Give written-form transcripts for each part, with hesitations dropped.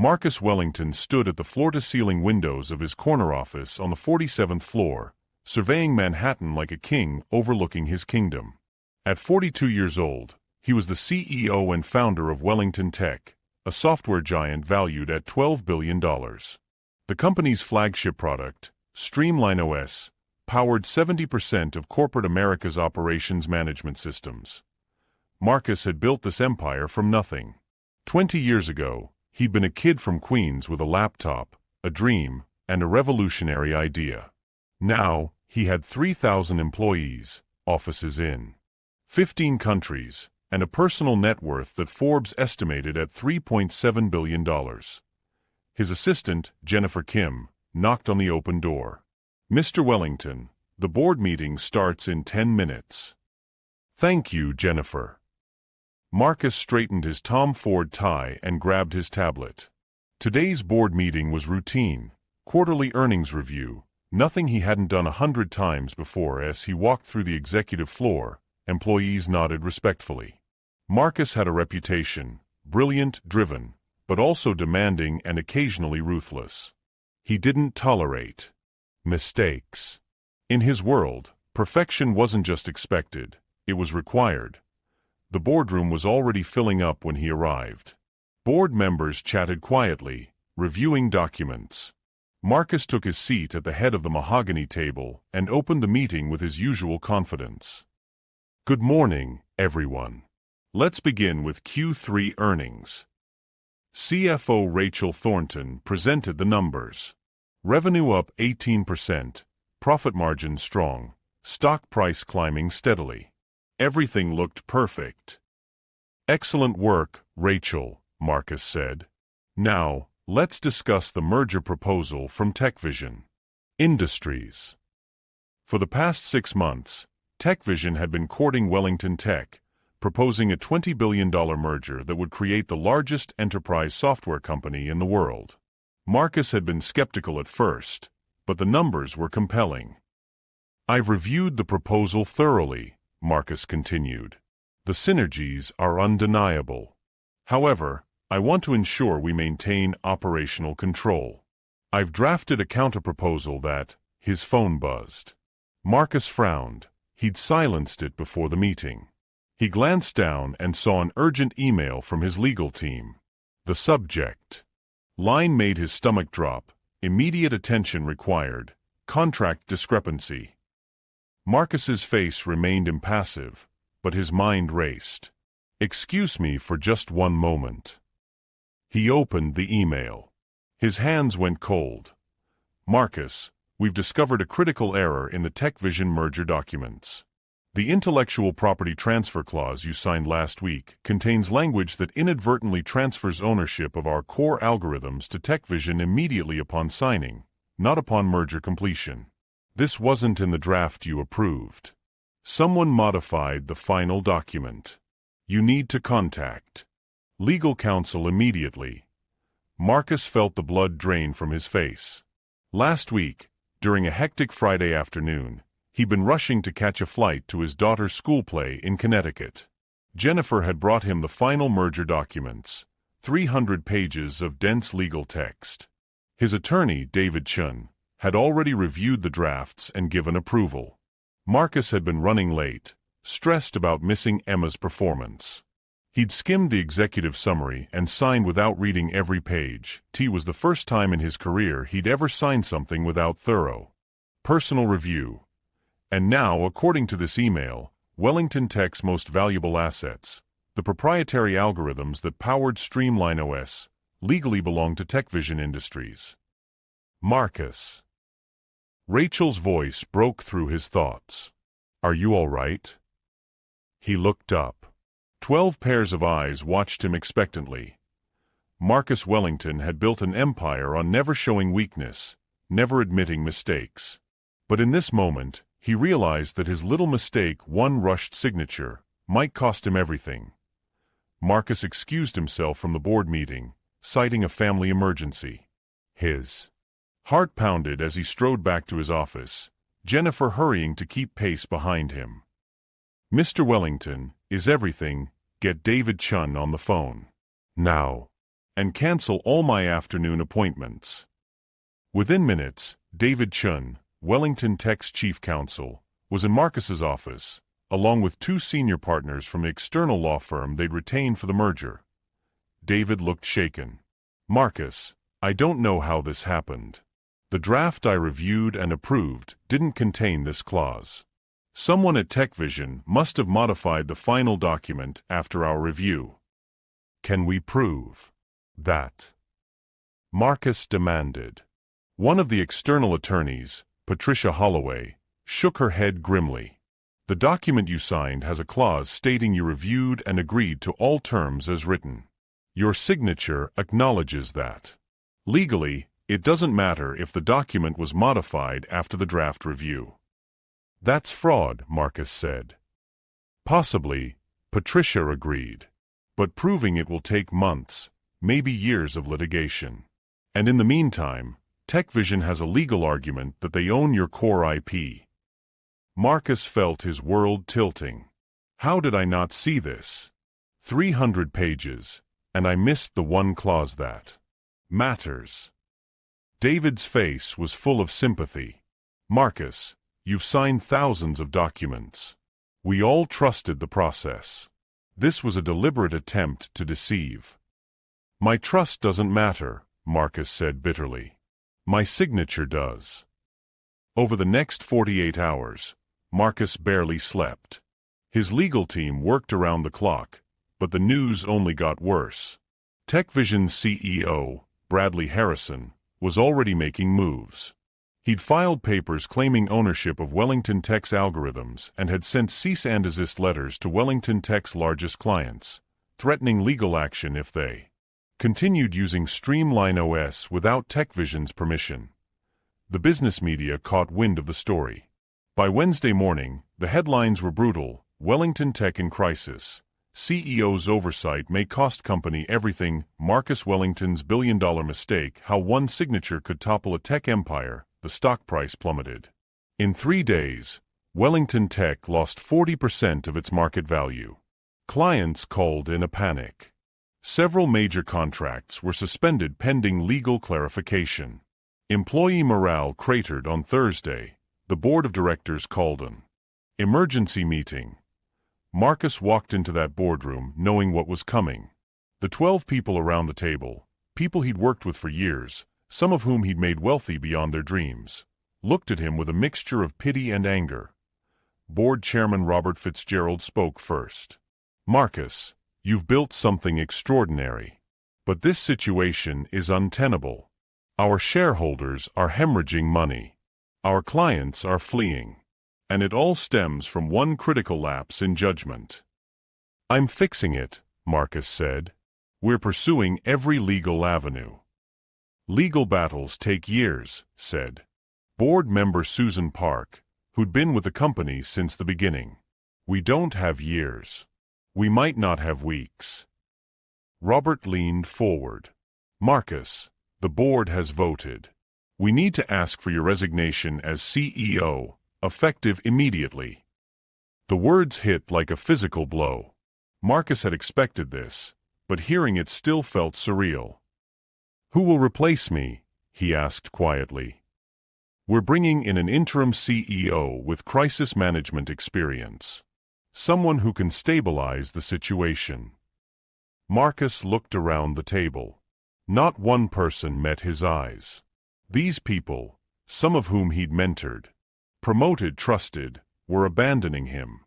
Marcus Wellington stood at the floor-to-ceiling windows of his corner office on the 47th floor, surveying Manhattan like a king overlooking his kingdom. At 42 years old, he was the CEO and founder of Wellington Tech, a software giant valued at $12 billion. The company's flagship product, Streamline OS, powered 70% of corporate America's operations management systems. Marcus had built this empire from nothing. 20 years ago, he'd been a kid from Queens with a laptop, a dream, and a revolutionary idea. Now, he had 3,000 employees, offices in 15 countries, and a personal net worth that Forbes estimated at $3.7 billion. His assistant, Jennifer Kim, knocked on the open door. "Mr. Wellington, the board meeting starts in 10 minutes. "Thank you, Jennifer." Marcus straightened his Tom Ford tie and grabbed his tablet. Today's board meeting was routine, quarterly earnings review, nothing he hadn't done 100 times before. As he walked through the executive floor, employees nodded respectfully. Marcus had a reputation, brilliant, driven, but also demanding and occasionally ruthless. He didn't tolerate mistakes. In his world, perfection wasn't just expected, it was required. The boardroom was already filling up when he arrived. Board members chatted quietly, reviewing documents. Marcus took his seat at the head of the mahogany table and opened the meeting with his usual confidence. "Good morning, everyone. Let's begin with Q3 earnings." CFO Rachel Thornton presented the numbers. Revenue up 18%, profit margin strong, stock price climbing steadily. Everything looked perfect. "Excellent work, Rachel," Marcus said. "Now, let's discuss the merger proposal from TechVision Industries." For the past 6 months, TechVision had been courting Wellington Tech, proposing a $20 billion merger that would create the largest enterprise software company in the world. Marcus had been skeptical at first, but the numbers were compelling. "I've reviewed the proposal thoroughly," Marcus continued. "The synergies are undeniable. However, I want to ensure we maintain operational control. I've drafted a counterproposal that..." His phone buzzed. Marcus frowned. He'd silenced it before the meeting. He glanced down and saw an urgent email from his legal team. The subject line made his stomach drop. Immediate attention required. Contract discrepancy. Marcus's face remained impassive, but his mind raced. "Excuse me for just one moment." He opened the email. His hands went cold. "Marcus, we've discovered a critical error in the TechVision merger documents. The intellectual property transfer clause you signed last week contains language that inadvertently transfers ownership of our core algorithms to TechVision immediately upon signing, not upon merger completion. This wasn't in the draft you approved. Someone modified the final document. You need to contact legal counsel immediately." Marcus felt the blood drain from his face. Last week, during a hectic Friday afternoon, he'd been rushing to catch a flight to his daughter's school play in Connecticut. Jennifer had brought him the final merger documents, 300 pages of dense legal text. His attorney, David Chun, had already reviewed the drafts and given approval. Marcus had been running late, stressed about missing Emma's performance. He'd skimmed the executive summary and signed without reading every page. It was the first time in his career he'd ever signed something without thorough personal review. And now, according to this email, Wellington Tech's most valuable assets, the proprietary algorithms that powered Streamline OS, legally belong to TechVision Industries. "Marcus." Rachel's voice broke through his thoughts. "Are you all right?" He looked up. 12 pairs of eyes watched him expectantly. Marcus Wellington had built an empire on never showing weakness, never admitting mistakes. But in this moment, he realized that his little mistake, one rushed signature, might cost him everything. Marcus excused himself from the board meeting, citing a family emergency. His heart pounded as he strode back to his office, Jennifer hurrying to keep pace behind him. "Mr. Wellington, is everything? Get David Chun on the phone. Now." and cancel all my afternoon appointments. Within minutes, David Chun, Wellington Tech's chief counsel, was in Marcus's office, along with two senior partners from the external law firm they'd retained for the merger. David looked shaken. "Marcus, I don't know how this happened. The draft I reviewed and approved didn't contain this clause. Someone at TechVision must have modified the final document after our review. Can we prove that?" Marcus demanded. One of the external attorneys, Patricia Holloway, shook her head grimly. "The document you signed has a clause stating you reviewed and agreed to all terms as written. Your signature acknowledges that. Legally, it doesn't matter if the document was modified after the draft review." "That's fraud," Marcus said. "Possibly," Patricia agreed. "But proving it will take months, maybe years of litigation. And in the meantime, TechVision has a legal argument that they own your core IP." Marcus felt his world tilting. How did I not see this? 300 pages, and I missed the one clause that matters. David's face was full of sympathy. "Marcus, you've signed thousands of documents. We all trusted the process. This was a deliberate attempt to deceive." "My trust doesn't matter," Marcus said bitterly. "My signature does." Over the next 48 hours, Marcus barely slept. His legal team worked around the clock, but the news only got worse. TechVision's CEO, Bradley Harrison, was already making moves. He'd filed papers claiming ownership of Wellington Tech's algorithms and had sent cease and desist letters to Wellington Tech's largest clients, threatening legal action if they continued using Streamline OS without TechVision's permission. The business media caught wind of the story. By Wednesday morning, the headlines were brutal: "Wellington Tech in crisis. CEO's oversight may cost company everything. Marcus Wellington's billion-dollar mistake. How one signature could topple a tech empire." The stock price plummeted. In 3 days, Wellington Tech lost 40% of its market value. Clients called in a panic. Several major contracts were suspended pending legal clarification. Employee morale cratered on Thursday. The board of directors called an emergency meeting. Marcus walked into that boardroom knowing what was coming. The 12 people around the table, people he'd worked with for years, some of whom he'd made wealthy beyond their dreams, looked at him with a mixture of pity and anger. Board chairman Robert Fitzgerald spoke first. "Marcus, you've built something extraordinary. But this situation is untenable. Our shareholders are hemorrhaging money. Our clients are fleeing. And it all stems from one critical lapse in judgment." "I'm fixing it," Marcus said. "We're pursuing every legal avenue." "Legal battles take years," said board member Susan Park, who'd been with the company since the beginning. "We don't have years. We might not have weeks." Robert leaned forward. "Marcus, the board has voted. We need to ask for your resignation as CEO, effective immediately." The words hit like a physical blow. Marcus had expected this, but hearing it still felt surreal. "Who will replace me?" he asked quietly. "We're bringing in an interim CEO with crisis management experience. Someone who can stabilize the situation." Marcus looked around the table. Not one person met his eyes. These people, some of whom he'd mentored, promoted, trusted, were abandoning him.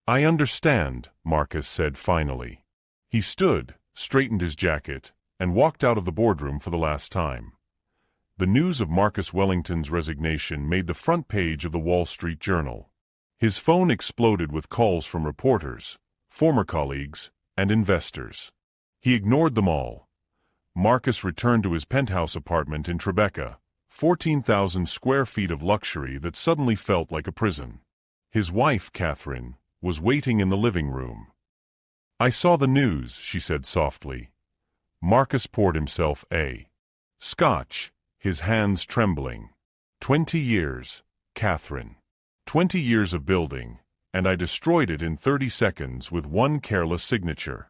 "I understand," Marcus said finally. He stood, straightened his jacket, and walked out of the boardroom for the last time. The news of Marcus Wellington's resignation made the front page of the Wall Street Journal. His phone exploded with calls from reporters, former colleagues, and investors. He ignored them all. Marcus returned to his penthouse apartment in Tribeca, 14,000 square feet of luxury that suddenly felt like a prison. His wife, Catherine, was waiting in the living room. "I saw the news," she said softly. Marcus poured himself a scotch, his hands trembling. 20 years, Catherine. 20 years of building, and I destroyed it in 30 seconds with one careless signature."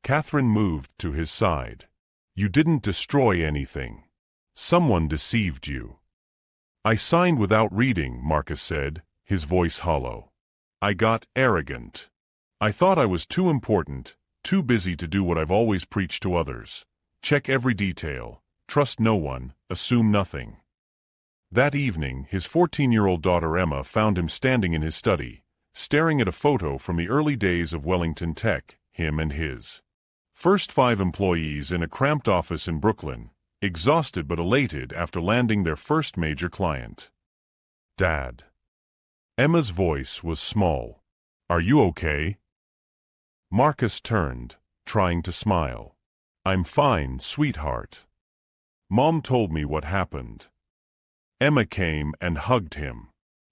Catherine moved to his side. You didn't destroy anything. Someone deceived you. I signed without reading, Marcus said, his voice hollow. I got arrogant. I thought I was too important, too busy to do what I've always preached to others. Check every detail, trust no one, assume nothing. That evening, his 14-year-old daughter Emma found him standing in his study, staring at a photo from the early days of Wellington Tech, him and his first 5 employees in a cramped office in Brooklyn, exhausted but elated after landing their first major client. Dad. Emma's voice was small. Are you okay? Marcus turned, trying to smile. I'm fine, sweetheart. Mom told me what happened. Emma came and hugged him.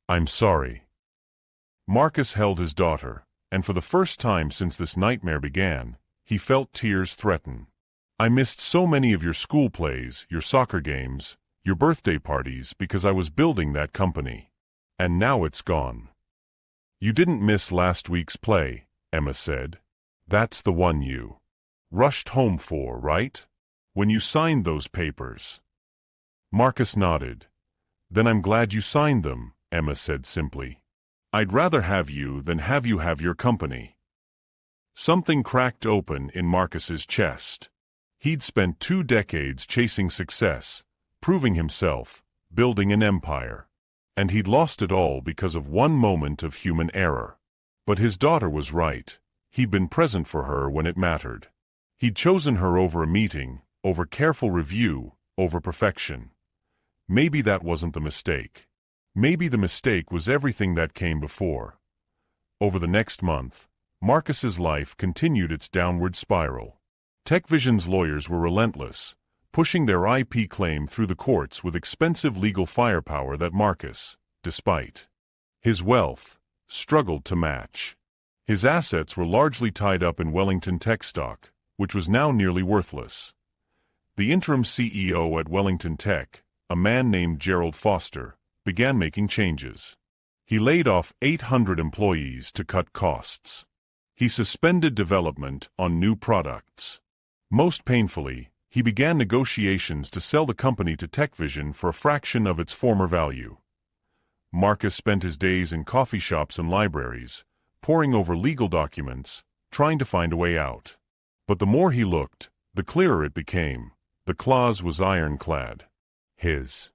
I'm sorry. Marcus held his daughter, and for the first time since this nightmare began, he felt tears threaten. I missed so many of your school plays, your soccer games, your birthday parties because I was building that company. And now it's gone. You didn't miss last week's play, Emma said. That's the one you rushed home for, right? When you signed those papers. Marcus nodded. Then I'm glad you signed them, Emma said simply. I'd rather have you than have you have your company. Something cracked open in Marcus's chest. He'd spent 2 decades chasing success, proving himself, building an empire. And he'd lost it all because of one moment of human error. But his daughter was right. He'd been present for her when it mattered. He'd chosen her over a meeting, over careful review, over perfection. Maybe that wasn't the mistake. Maybe the mistake was everything that came before. Over the next month, Marcus's life continued its downward spiral. TechVision's lawyers were relentless, pushing their IP claim through the courts with expensive legal firepower that Marcus, despite his wealth, struggled to match. His assets were largely tied up in Wellington Tech stock, which was now nearly worthless. The interim CEO at Wellington Tech, a man named Gerald Foster, began making changes. He laid off 800 employees to cut costs. He suspended development on new products. Most painfully, he began negotiations to sell the company to TechVision for a fraction of its former value. Marcus spent his days in coffee shops and libraries, poring over legal documents, trying to find a way out. But the more he looked, the clearer it became. The clause was ironclad. His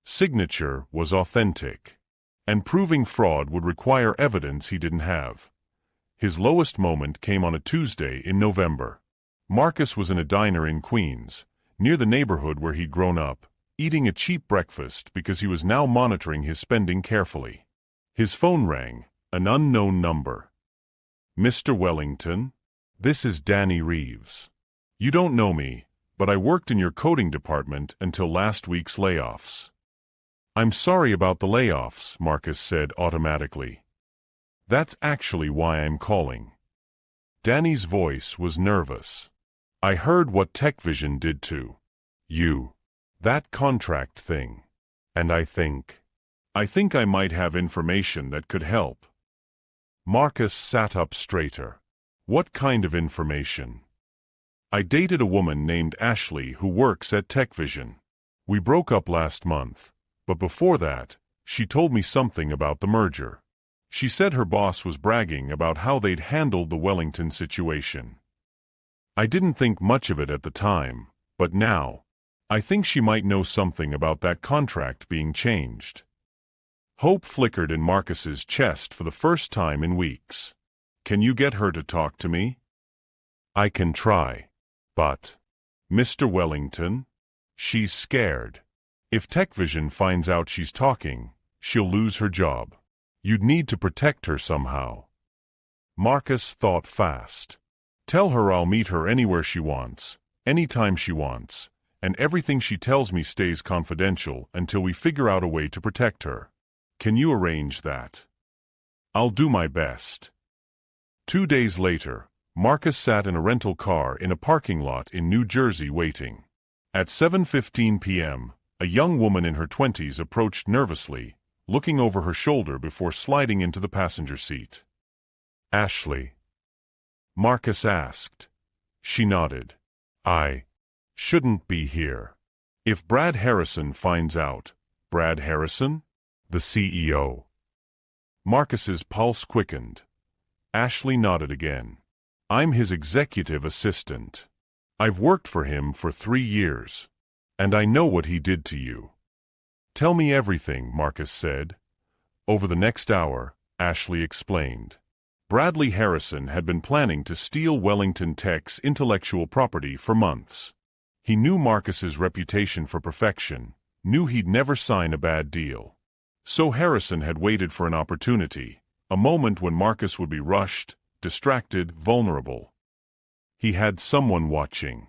signature was authentic. And proving fraud would require evidence he didn't have. His lowest moment came on a Tuesday in November. Marcus was in a diner in Queens, near the neighborhood where he'd grown up, eating a cheap breakfast because he was now monitoring his spending carefully. His phone rang, an unknown number. Mr. Wellington? This is Danny Reeves. You don't know me, but I worked in your coding department until last week's layoffs. I'm sorry about the layoffs, Marcus said automatically. That's actually why I'm calling. Danny's voice was nervous. I heard what TechVision did to you. That contract thing. And I think I might have information that could help. Marcus sat up straighter. What kind of information? I dated a woman named Ashley who works at TechVision. We broke up last month, but before that, she told me something about the merger. She said her boss was bragging about how they'd handled the Wellington situation. I didn't think much of it at the time, but now, I think she might know something about that contract being changed. Hope flickered in Marcus's chest for the first time in weeks. Can you get her to talk to me? I can try. But, Mr. Wellington? She's scared. If TechVision finds out she's talking, she'll lose her job. You'd need to protect her somehow. Marcus thought fast. Tell her I'll meet her anywhere she wants, anytime she wants, and everything she tells me stays confidential until we figure out a way to protect her. Can you arrange that? I'll do my best. 2 days later, Marcus sat in a rental car in a parking lot in New Jersey waiting. At 7:15 p.m., a young woman in her 20s approached nervously, looking over her shoulder before sliding into the passenger seat. Ashley? Marcus asked. She nodded. I shouldn't be here. If Brad Harrison finds out. Brad Harrison? The CEO. Marcus's pulse quickened. Ashley nodded again. I'm his executive assistant. I've worked for him for 3 years. And I know what he did to you. Tell me everything, Marcus said. Over the next hour, Ashley explained. Bradley Harrison had been planning to steal Wellington Tech's intellectual property for months. He knew Marcus's reputation for perfection, knew he'd never sign a bad deal. So Harrison had waited for an opportunity, a moment when Marcus would be rushed, distracted, vulnerable. He had someone watching.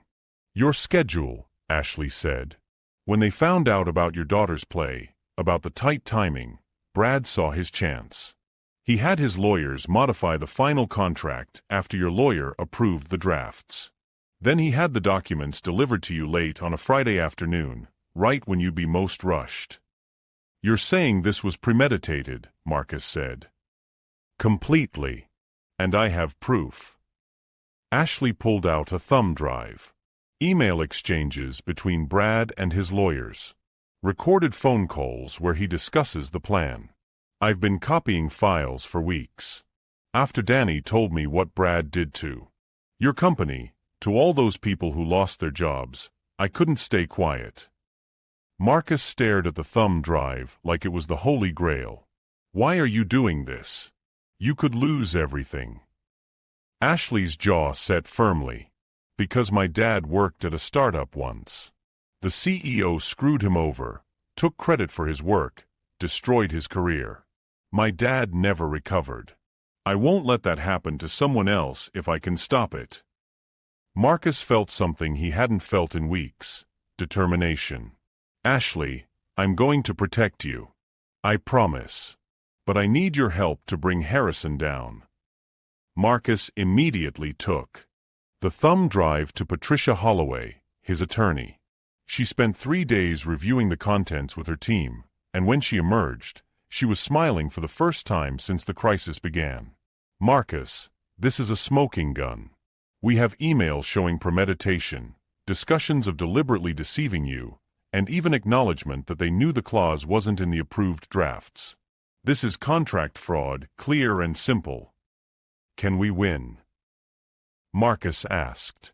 Your schedule, Ashley said. When they found out about your daughter's play, about the tight timing, Brad saw his chance. He had his lawyers modify the final contract after your lawyer approved the drafts. Then he had the documents delivered to you late on a Friday afternoon, right when you'd be most rushed. You're saying this was premeditated, Marcus said. Completely. And I have proof. Ashley pulled out a thumb drive. Email exchanges between Brad and his lawyers. Recorded phone calls where he discusses the plan. I've been copying files for weeks. After Danny told me what Brad did to your company, to all those people who lost their jobs, I couldn't stay quiet. Marcus stared at the thumb drive like it was the Holy Grail. Why are you doing this? You could lose everything. Ashley's jaw set firmly. Because my dad worked at a startup once. The CEO screwed him over, took credit for his work, destroyed his career. My dad never recovered. I won't let that happen to someone else if I can stop it. Marcus felt something he hadn't felt in weeks. Determination. Ashley, I'm going to protect you. I promise. But I need your help to bring Harrison down. Marcus immediately took the thumb drive to Patricia Holloway, his attorney. She spent 3 days reviewing the contents with her team, and when she emerged, she was smiling for the first time since the crisis began. Marcus, this is a smoking gun. We have emails showing premeditation, discussions of deliberately deceiving you, and even acknowledgement that they knew the clause wasn't in the approved drafts. This is contract fraud, clear and simple. Can we win? Marcus asked.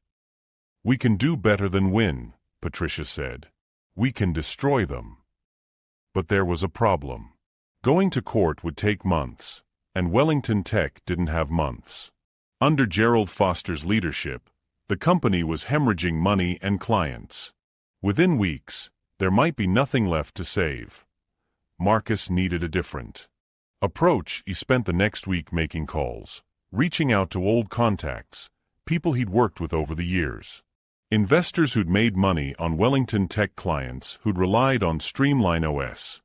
We can do better than win, Patricia said. We can destroy them. But there was a problem. Going to court would take months, and Wellington Tech didn't have months. Under Gerald Foster's leadership, the company was hemorrhaging money and clients. Within weeks, there might be nothing left to save. Marcus needed a different approach. He spent the next week making calls, reaching out to old contacts, people he'd worked with over the years. Investors who'd made money on Wellington Tech clients who'd relied on Streamline OS.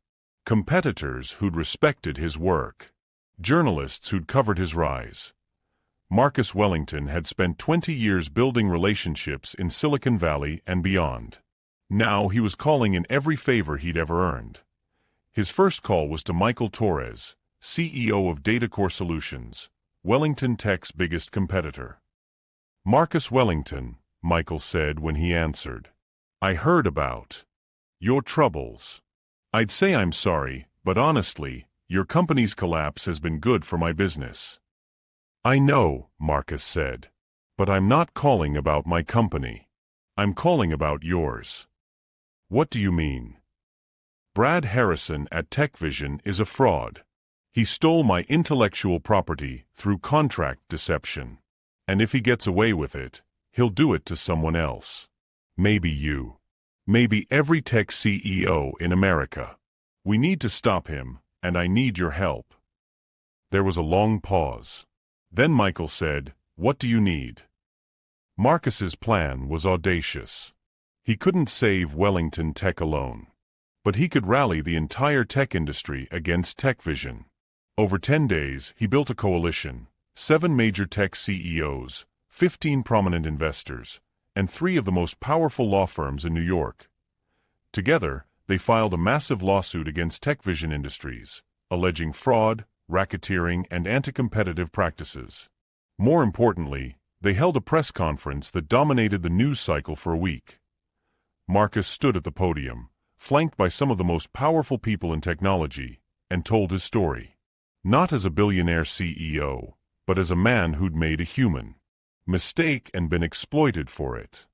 Competitors who'd respected his work. Journalists who'd covered his rise. Marcus Wellington had spent 20 years building relationships in Silicon Valley and beyond. Now he was calling in every favor he'd ever earned. His first call was to Michael Torres, CEO of DataCore Solutions, Wellington Tech's biggest competitor. Marcus Wellington, Michael said when he answered. I heard about your troubles. I'd say I'm sorry, but honestly, your company's collapse has been good for my business. I know, Marcus said. But I'm not calling about my company. I'm calling about yours. What do you mean? Brad Harrison at TechVision is a fraud. He stole my intellectual property through contract deception. And if he gets away with it, he'll do it to someone else. Maybe you. Maybe every tech CEO in America. We need to stop him, and I need your help. There was a long pause. Then Michael said, What do you need? Marcus's plan was audacious. He couldn't save Wellington Tech alone. But he could rally the entire tech industry against TechVision. Over 10 days, he built a coalition, 7 major tech CEOs, 15 prominent investors, and 3 of the most powerful law firms in New York. Together, they filed a massive lawsuit against TechVision Industries, alleging fraud, racketeering, and anti-competitive practices. More importantly, They held a press conference that dominated the news cycle for a week. Marcus stood at the podium, flanked by some of the most powerful people in technology, and told his story. Not as a billionaire CEO, but as a man who'd made a human mistake and been exploited for it.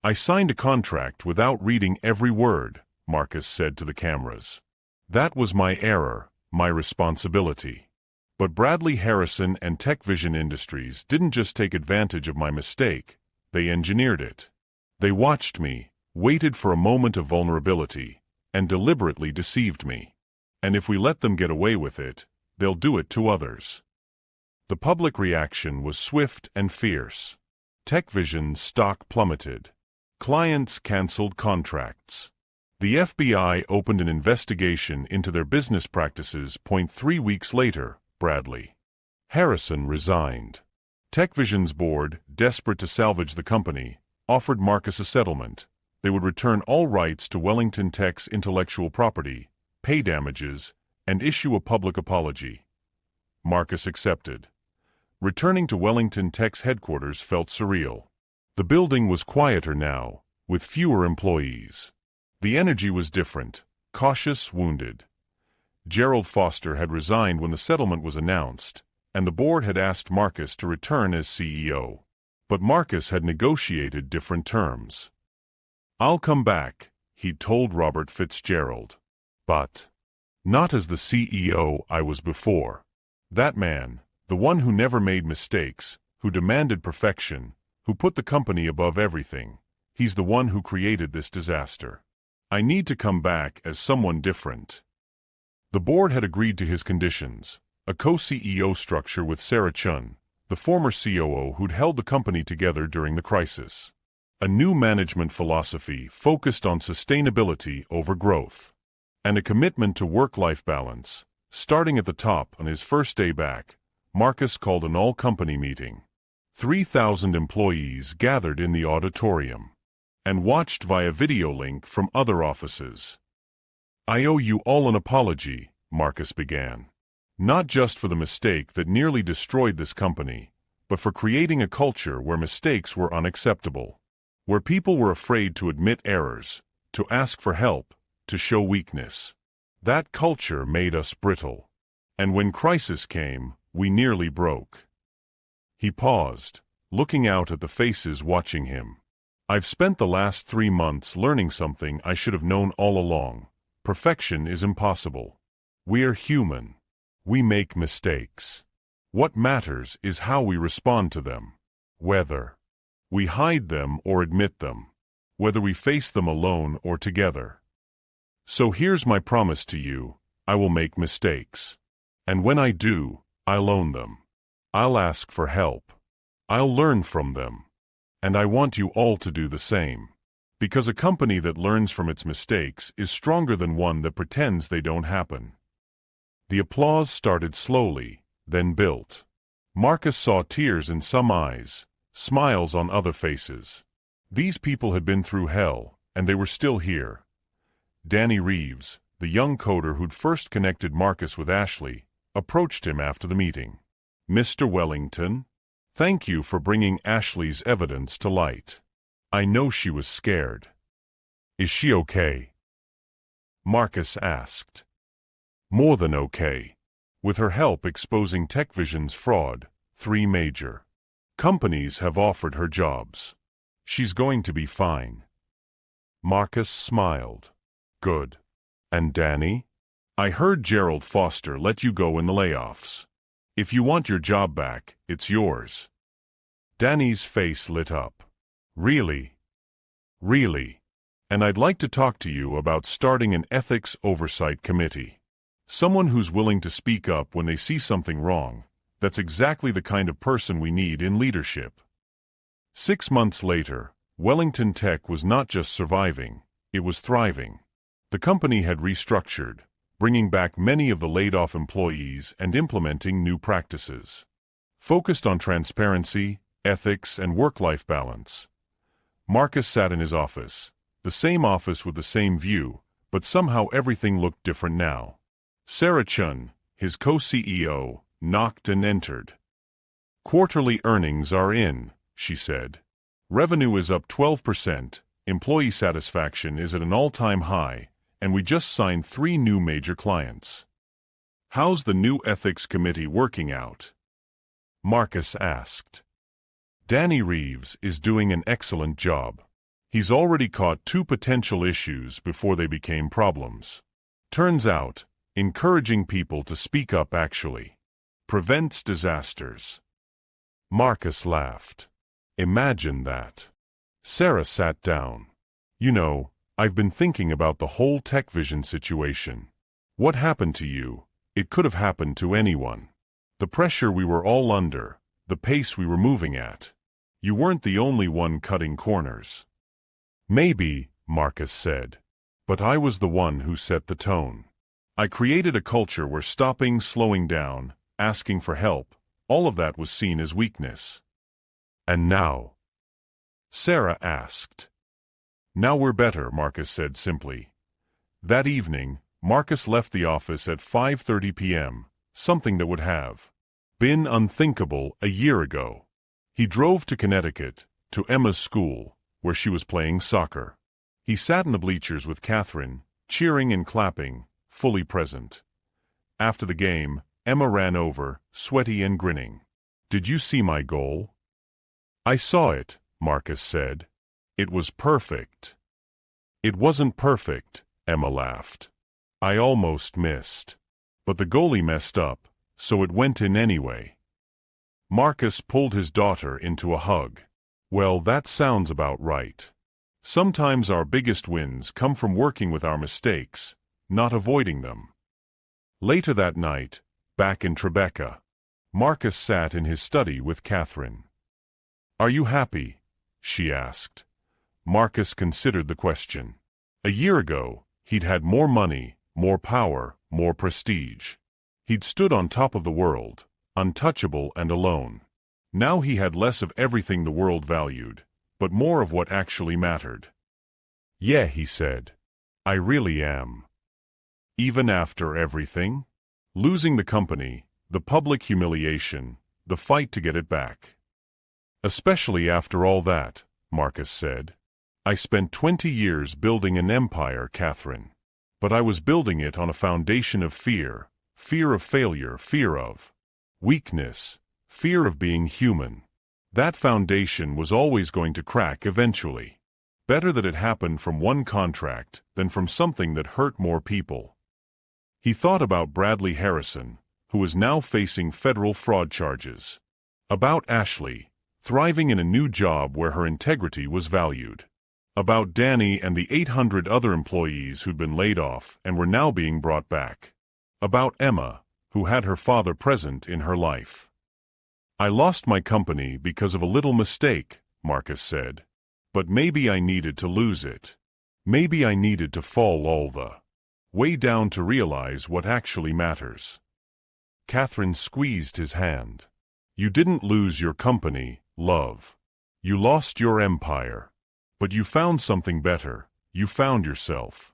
"I signed a contract without reading every word," Marcus said to the cameras. "That was my error, my responsibility. But Bradley Harrison and TechVision Industries didn't just take advantage of my mistake, they engineered it. They watched me, waited for a moment of vulnerability, and deliberately deceived me. And if we let them get away with it, they'll do it to others." The public reaction was swift and fierce. TechVision's stock plummeted. Clients canceled contracts. The FBI opened an investigation into their business practices. 3 weeks later, Bradley Harrison resigned. TechVision's board, desperate to salvage the company, offered Marcus a settlement. They would return all rights to Wellington Tech's intellectual property, pay damages, and issue a public apology. Marcus accepted. Returning to Wellington Tech's headquarters felt surreal. The building was quieter now, with fewer employees. The energy was different, cautious, wounded. Gerald Foster had resigned when the settlement was announced, and the board had asked Marcus to return as CEO. But Marcus had negotiated different terms. "I'll come back," he'd told Robert Fitzgerald. "But not as the CEO I was before." That man, the one who never made mistakes, who demanded perfection, who put the company above everything, he's the one who created this disaster. "I need to come back as someone different." The board had agreed to his conditions, a co-CEO structure with Sarah Chun, the former COO who'd held the company together during the crisis. A new management philosophy focused on sustainability over growth. And a commitment to work-life balance. Starting at the top on his first day back, Marcus called an all-company meeting. 3,000 employees gathered in the auditorium and watched via video link from other offices. "I owe you all an apology," Marcus began. "Not just for the mistake that nearly destroyed this company, but for creating a culture where mistakes were unacceptable, where people were afraid to admit errors, to ask for help, to show weakness. That culture made us brittle. And when crisis came, we nearly broke." He paused, looking out at the faces watching him. "I've spent the last 3 months learning something I should have known all along. Perfection is impossible. We're human. We make mistakes. What matters is how we respond to them. Whether we hide them or admit them. Whether we face them alone or together. So here's my promise to you, I will make mistakes. And when I do, I'll own them. I'll ask for help. I'll learn from them. And I want you all to do the same. Because a company that learns from its mistakes is stronger than one that pretends they don't happen." The applause started slowly, then built. Marcus saw tears in some eyes, smiles on other faces. These people had been through hell, and they were still here. Danny Reeves, the young coder who'd first connected Marcus with Ashley, approached him after the meeting. "Mr. Wellington, thank you for bringing Ashley's evidence to light. I know she was scared. Is she okay?" Marcus asked. "More than okay. With her help exposing TechVision's fraud, 3 major companies have offered her jobs. She's going to be fine." Marcus smiled. "Good. And Danny? I heard Gerald Foster let you go in the layoffs. If you want your job back, it's yours." Danny's face lit up. "Really? Really? And I'd like to talk to you about starting an ethics oversight committee. Someone who's willing to speak up when they see something wrong. That's exactly the kind of person we need in leadership." 6 months later, Wellington Tech was not just surviving, it was thriving. The company had restructured, bringing back many of the laid-off employees and implementing new practices. Focused on transparency, ethics, and work-life balance. Marcus sat in his office, the same office with the same view, but somehow everything looked different now. Sarah Chun, his co-CEO, knocked and entered. Quarterly earnings are in, she said. Revenue is up 12%, employee satisfaction is at an all-time high, and we just signed 3 new major clients. How's the new ethics committee working out? Marcus asked. Danny Reeves is doing an excellent job. He's already caught 2 potential issues before they became problems. Turns out, encouraging people to speak up actually prevents disasters. Marcus laughed. Imagine that. Sarah sat down. You know, I've been thinking about the whole TechVision situation. What happened to you? It could have happened to anyone. The pressure we were all under, the pace we were moving at. You weren't the only one cutting corners. Maybe, Marcus said. But I was the one who set the tone. I created a culture where stopping, slowing down, asking for help, all of that was seen as weakness. And now? Sarah asked. Now we're better, Marcus said simply. That evening, Marcus left the office at 5:30 p.m., something that would have been unthinkable a year ago. He drove to Connecticut, to Emma's school, where she was playing soccer. He sat in the bleachers with Catherine, cheering and clapping, fully present. After the game, Emma ran over, sweaty and grinning. Did you see my goal? I saw it, Marcus said. It was perfect. It wasn't perfect, Emma laughed. I almost missed. But the goalie messed up, so it went in anyway. Marcus pulled his daughter into a hug. Well, that sounds about right. Sometimes our biggest wins come from working with our mistakes, not avoiding them. Later that night, back in Tribeca, Marcus sat in his study with Catherine. Are you happy? She asked. Marcus considered the question. A year ago, he'd had more money, more power, more prestige. He'd stood on top of the world, untouchable and alone. Now he had less of everything the world valued, but more of what actually mattered. Yeah, he said. I really am. Even after everything? Losing the company, the public humiliation, the fight to get it back. Especially after all that, Marcus said. I spent 20 years building an empire, Catherine. But I was building it on a foundation of fear, fear of failure, fear of weakness, fear of being human. That foundation was always going to crack eventually. Better that it happened from one contract than from something that hurt more people. He thought about Bradley Harrison, who was now facing federal fraud charges. About Ashley, thriving in a new job where her integrity was valued. About Danny and the 800 other employees who'd been laid off and were now being brought back. About Emma, who had her father present in her life. I lost my company because of a little mistake, Marcus said. But maybe I needed to lose it. Maybe I needed to fall all the way down to realize what actually matters. Catherine squeezed his hand. You didn't lose your company, love. You lost your empire. But you found something better. You found yourself.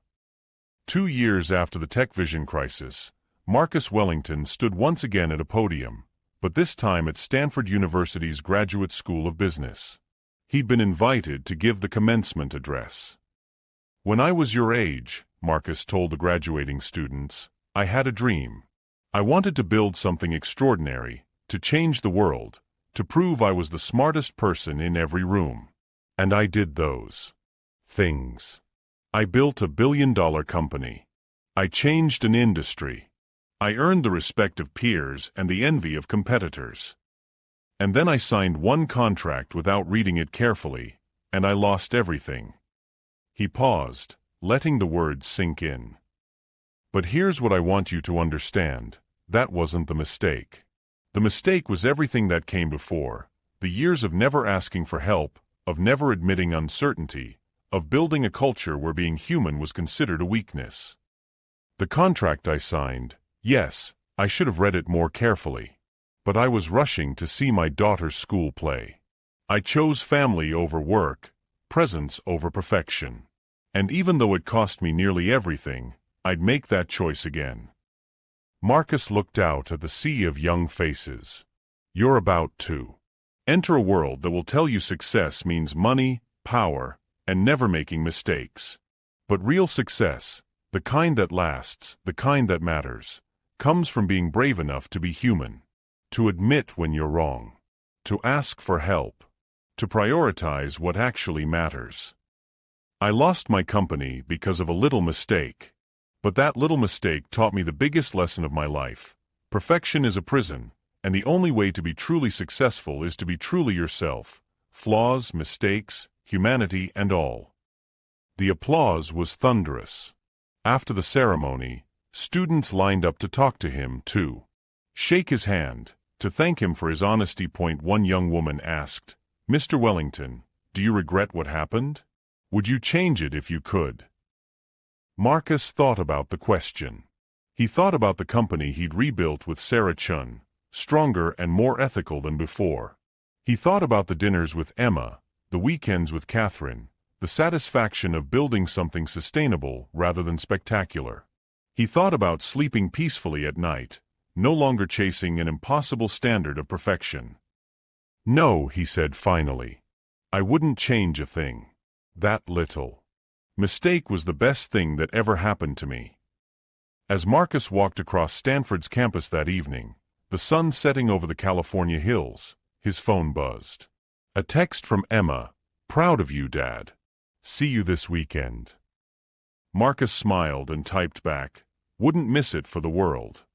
2 years after the TechVision crisis, Marcus Wellington stood once again at a podium, but this time at Stanford University's Graduate School of Business. He'd been invited to give the commencement address. When I was your age, Marcus told the graduating students, I had a dream. I wanted to build something extraordinary, to change the world, to prove I was the smartest person in every room. And I did those things. I built a billion-dollar company. I changed an industry. I earned the respect of peers and the envy of competitors. And then I signed one contract without reading it carefully, and I lost everything. He paused, letting the words sink in. But here's what I want you to understand. That wasn't the mistake. The mistake was everything that came before, the years of never asking for help, of never admitting uncertainty, of building a culture where being human was considered a weakness. The contract I signed, yes, I should have read it more carefully. But I was rushing to see my daughter's school play. I chose family over work, presence over perfection. And even though it cost me nearly everything, I'd make that choice again. Marcus looked out at the sea of young faces. You're about to enter a world that will tell you success means money, power, and never making mistakes. But real success, the kind that lasts, the kind that matters, comes from being brave enough to be human, to admit when you're wrong, to ask for help, to prioritize what actually matters. I lost my company because of a little mistake. But that little mistake taught me the biggest lesson of my life. Perfection is a prison, and the only way to be truly successful is to be truly yourself. Flaws, mistakes, humanity, and all. The applause was thunderous. After the ceremony, students lined up to talk to him, to shake his hand, to thank him for his honesty. One young woman asked, "Mr. Wellington, do you regret what happened? Would you change it if you could?" Marcus thought about the question. He thought about the company he'd rebuilt with Sarah Chun, stronger and more ethical than before. He thought about the dinners with Emma, the weekends with Catherine, the satisfaction of building something sustainable rather than spectacular. He thought about sleeping peacefully at night, no longer chasing an impossible standard of perfection. "No," he said finally. "I wouldn't change a thing. That little mistake was the best thing that ever happened to me." As Marcus walked across Stanford's campus that evening, the sun setting over the California hills, his phone buzzed. A text from Emma, "Proud of you, Dad. See you this weekend." Marcus smiled and typed back, "Wouldn't miss it for the world."